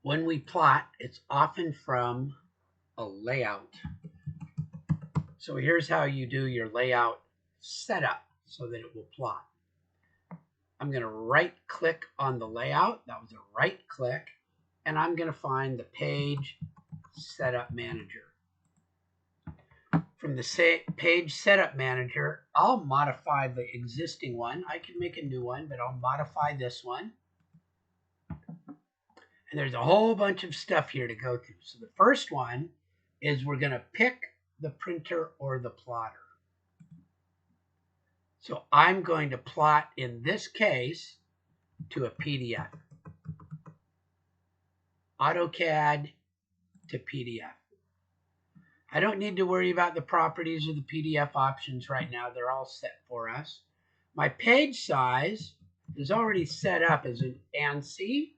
when we plot, it's often from a layout. So here's how you do your layout setup so that it will plot. I'm going to right click on the layout. That was a right click. And I'm going to find the page setup manager. From the page setup manager, I'll modify the existing one. I can make a new one, but I'll modify this one. And there's a whole bunch of stuff here to go through. So the first one is we're going to pick the printer or the plotter. So I'm going to plot, in this case, to a PDF. AutoCAD to PDF. I don't need to worry about the properties or the PDF options right now. They're all set for us. My page size is already set up as an ANSI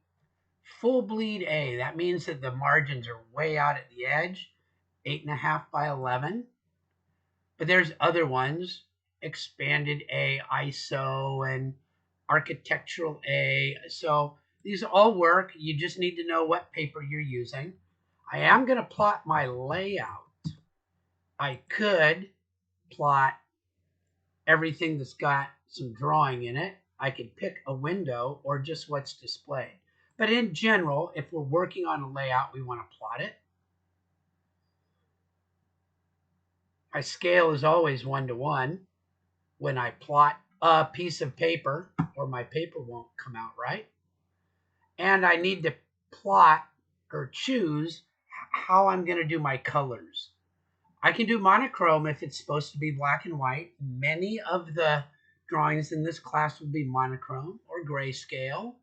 full bleed A. That means that the margins are way out at the edge, 8.5 by 11. But there's other ones, expanded A, ISO, and architectural A. So these all work. You just need to know what paper you're using. I am going to plot my layout. I could plot everything that's got some drawing in it. I could pick a window or just what's displayed. But in general, if we're working on a layout, we want to plot it. My scale is always 1:1 when I plot a piece of paper, or my paper won't come out right. And I need to plot or choose how I'm going to do my colors. I can do monochrome if it's supposed to be black and white. Many of the drawings in this class will be monochrome or grayscale.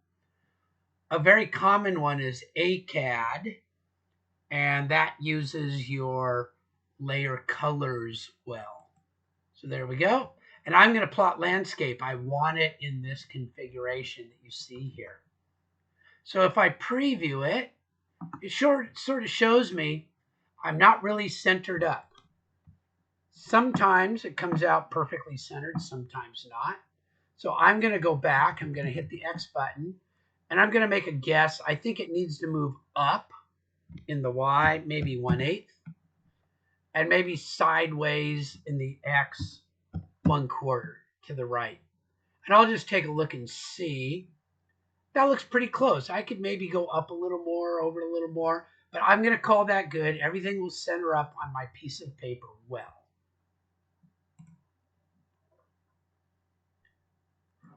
A very common one is AutoCAD, and that uses your layer colors well. So there we go. And I'm going to plot landscape. I want it in this configuration that you see here. So if I preview it, it sort of shows me I'm not really centered up. Sometimes it comes out perfectly centered, sometimes not. So I'm going to go back. I'm going to hit the X button, and I'm going to make a guess. I think it needs to move up in the Y, maybe 1/8, and maybe sideways in the X 1/4 to the right. And I'll just take a look and see. That looks pretty close. I could maybe go up a little more, over a little more, but I'm going to call that good. Everything will center up on my piece of paper well.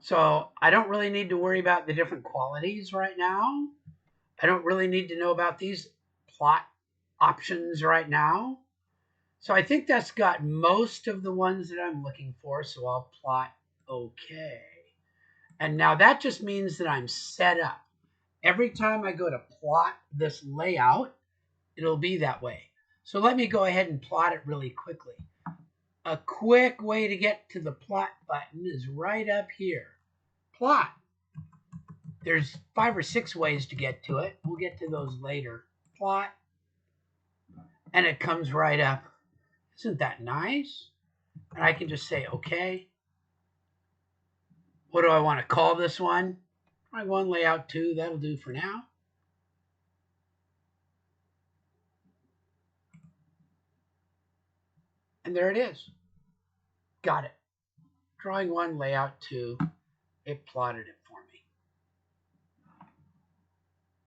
So I don't really need to worry about the different qualities right now. I don't really need to know about these plot options right now. So I think that's got most of the ones that I'm looking for. So I'll plot OK. And now that just means that I'm set up. Every time I go to plot this layout, it'll be that way. So let me go ahead and plot it really quickly. A quick way to get to the plot button is right up here. Plot. There's 5 or 6 ways to get to it. We'll get to those later. Plot. And it comes right up. Isn't that nice? And I can just say, OK. What do I want to call this one? Try 1 layout 2. That'll do for now. And there it is. Got it. Drawing 1, layout 2. It plotted it.